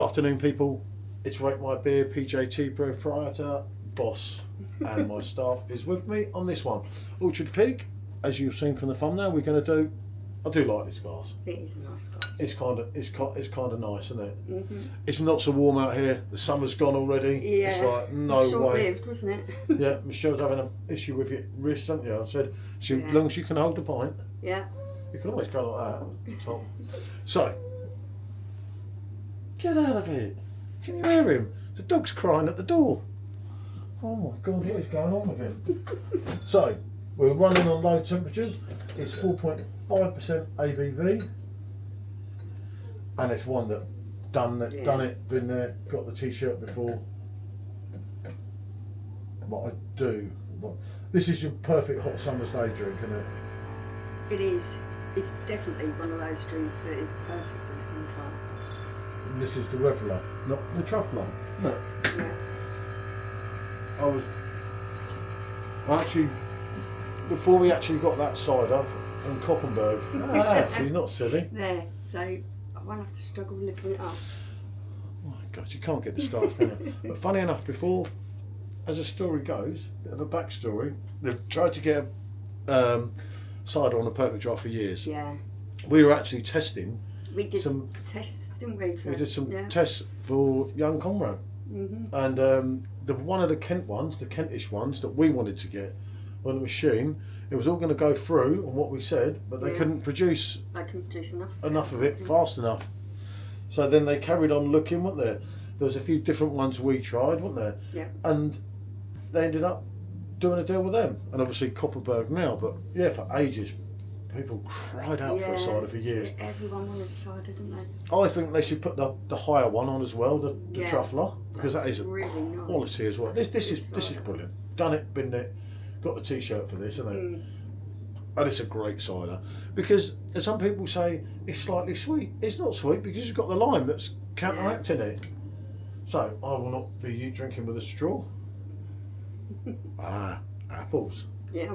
Afternoon, people. It's Rate My Beer, PJT proprietor, boss, and my staff is with me on this one. Orchard Pig, as you've seen from the thumbnail, we're going to do. I do like this glass. It is a nice glass. It's kind of nice, isn't it? Mm-hmm. It's not so warm out here. The summer's gone already. Yeah. It's like no way. Short-lived, wasn't it? Yeah, Michelle's having an issue with your wrist, haven't you? I said, as Yeah. long as you can hold the pint, Yeah. you can always go like that. Top. So, get out of it. Can you hear him? The dog's crying at the door. Oh my God, what is going on with him? So, we're running on low temperatures. It's 4.5% ABV. And it's one that done it, been there, got the t-shirt before. What I do. This is your perfect hot summer's day drink, isn't it? It is. It's definitely one of those drinks that is perfect for the summertime. And this is the Reveller, not the Truffler. No. Yeah. Actually, before we actually got that side up and Koppenberg, he's not silly. There. So I won't have to struggle lifting it up. Oh my God, you can't get the staff, can you? But funny enough, before, as the story goes, bit of a backstory, they've tried to get a cider on a perfect draft for years. Yeah. We were actually testing. We did some tests, didn't we? We did some tests for young Conrad. Mm-hmm. And one of the Kentish ones that we wanted to get on the machine, it was all going to go through on what we said, but they couldn't produce enough of it fast enough. So then they carried on looking, weren't there? There was a few different ones we tried, weren't there? Yeah. And they ended up doing a deal with them, and obviously Koppenberg now. But yeah, for ages, people cried out for a cider for years. Everyone wanted a cider, didn't they? I think they should put the higher one on as well, the Truffler, because that is really nice. Quality as well. This is brilliant. Done it, been there, got the t-shirt for this, isn't it? And it's a great cider, because as some people say, it's slightly sweet. It's not sweet because you've got the lime that's counteracting it. So I will not be drinking with a straw. Apples. Yeah.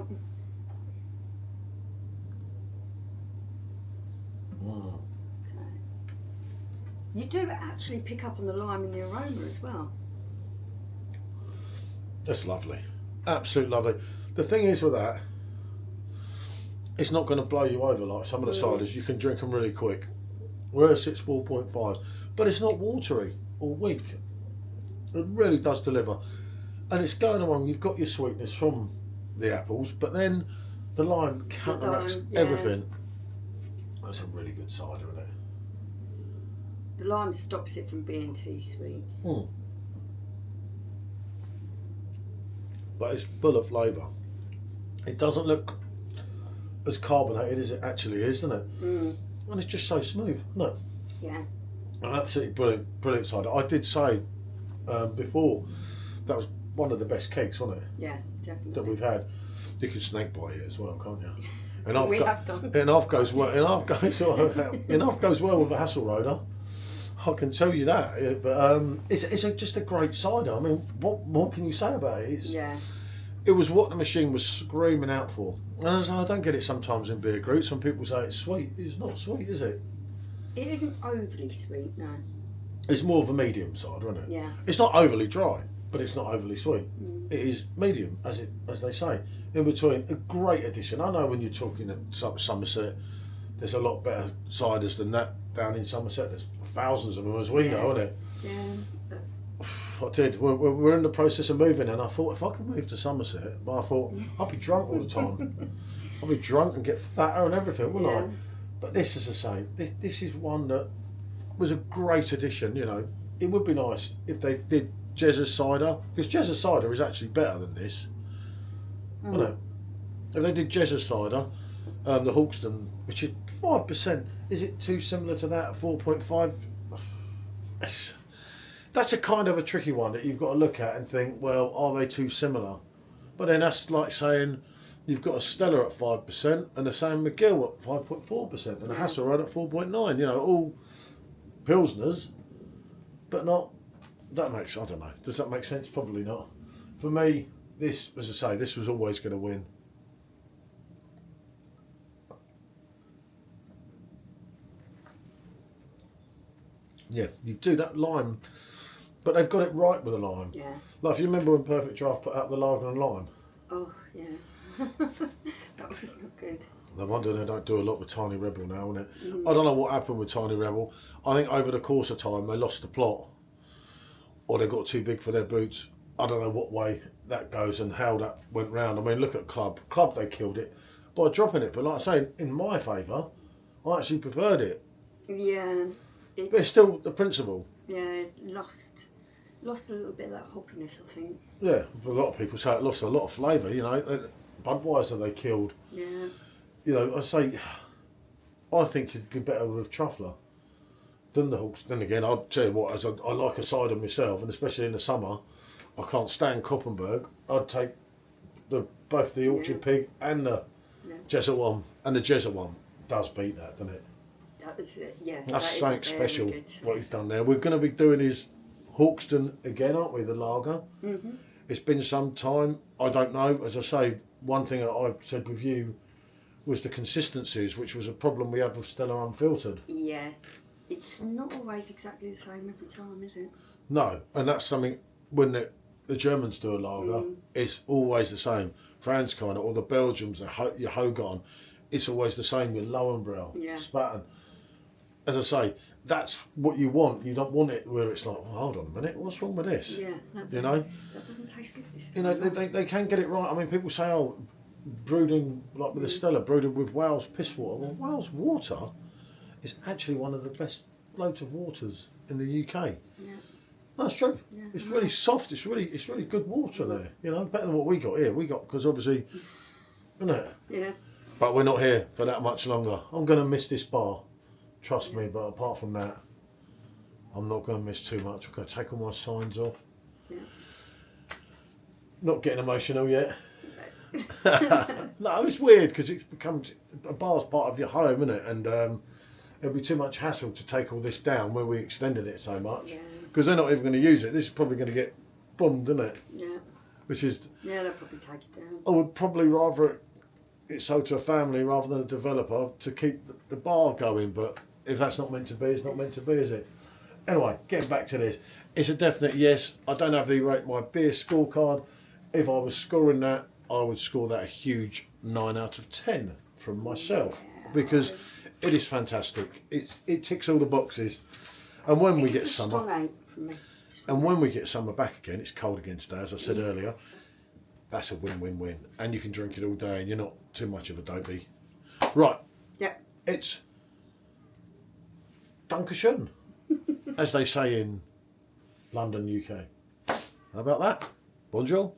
You do actually pick up on the lime in the aroma as well. That's lovely. Absolutely lovely. The thing is with that, it's not going to blow you over like some of the ciders. You can drink them really quick. Whereas it's 4.5. But it's not watery or weak. It really does deliver. And it's going along, you've got your sweetness from the apples, but then the lime counteracts everything. That's a really good cider, isn't it? The lime stops it from being too sweet. But it's full of flavour. It doesn't look as carbonated as it actually is, doesn't it? And it's just so smooth, isn't it? Yeah. An absolutely brilliant cider. I did say before that was one of the best cakes, wasn't it? Yeah, definitely. That we've had. You can snake bite it as well, can't you? And have done. Enough goes well. Enough goes well with a Hasselroder. I can tell you that. But it's just a great cider. I mean, what more can you say about it? It was what the machine was screaming out for. And I don't get it sometimes in beer groups when people say it's sweet. It's not sweet, is it? It isn't overly sweet, no. It's more of a medium cider, isn't it? Yeah. It's not overly dry, but it's not overly sweet. It is medium, as they say. In between, a great addition. I know when you're talking at Somerset, there's a lot better ciders than that down in Somerset. There's thousands of them, as we know, isn't it? Yeah. I did. We're in the process of moving, and I thought if I could move to Somerset, but I thought I'd be drunk all the time. I'd be drunk and get fatter and everything, wouldn't I? But this, as I say, this is one that was a great addition. You know, it would be nice if they did Jez's cider, because Jez's cider is actually better than this. You know, if they did Jez's cider, the Hawkston, which is 5%, is it too similar to that at 4.5? That's a kind of a tricky one that you've got to look at and think, well, are they too similar? But then that's like saying you've got a Stella at 5% and a San Miguel at 5.4% and a Hasselroder at 4.9. You know, all Pilsners, but not. That makes, I don't know. Does that make sense? Probably not. For me, this, as I say, this was always going to win. Yeah, you do that lime, but they've got it right with the lime. Yeah. Like if you remember when Perfect Draft put out the lager and lime. Oh yeah. That was not good. No wonder they don't do a lot with Tiny Rebel now, isn't it? I don't know what happened with Tiny Rebel. I think over the course of time they lost the plot, or they got too big for their boots. I don't know what way that goes and how that went round. I mean, look at Club. Club, they killed it by dropping it. But like I say, in my favour, I actually preferred it. Yeah. But it's still the principle. Yeah, it lost a little bit of that hoppiness, I think. Yeah, a lot of people say it lost a lot of flavour. You know, Budweiser they killed. Yeah. You know, I think it'd be better with Truffler than the Hawks. Then again, I'll tell you what, as I like a cider myself, and especially in the summer, I can't stand Koppenberg. I'd take both the Orchard Pig and the Jesuit one, and the Jesuit one does beat that, doesn't it? That was it. Yeah. That's that something is very special good. what he's done there. We're going to be doing his Hawkston again, aren't we? The lager. It's been some time. I don't know. As I say, one thing that I said with you was the consistencies, which was a problem we had with Stella Unfiltered. Yeah. It's not always exactly the same every time, is it? No, and that's something when the Germans do a lager, it's always the same. France kind of, or the Belgians, your Hogarth, it's always the same with Lowenbrau, Spaten. As I say, that's what you want. You don't want it where it's like, well, hold on a minute, what's wrong with this? Yeah. You know? That doesn't taste good this You time. know, they can get it right. I mean, people say, oh, brewing, like with the Stella, brewed with Wales piss water. Well, Wales water is actually one of the best loads of waters in the UK. Yeah. That's true. Yeah. It's really soft. It's really good water there. You know, better than what we got here. We got because obviously, isn't it? Yeah. But we're not here for that much longer. I'm going to miss this bar, trust me. But apart from that, I'm not going to miss too much. I'm going to take all my signs off. Yeah. Not getting emotional yet. No, it's weird because it's become a bar's part of your home, isn't it? And it'll be too much hassle to take all this down where we extended it so much. Yeah. Because they're not even going to use it. This is probably going to get bummed, isn't it? Yeah. Which is, Yeah, they'll probably take it down. I would probably rather it sold to a family rather than a developer to keep the bar going. But if that's not meant to be, it's not meant to be, is it? Anyway, getting back to this, it's a definite yes. I don't have the rate my beer scorecard. If I was scoring that, I would score that a huge 9 out of 10 from myself because it is fantastic. It ticks all the boxes. And when we get summer, strong 8 from me. and when we get summer back again, it's cold again today, as I said earlier. That's a win-win-win, and you can drink it all day, and you're not too much of a dopey. Right. Yep. It's Dankeschön, as they say in London, UK. How about that? Bonjour.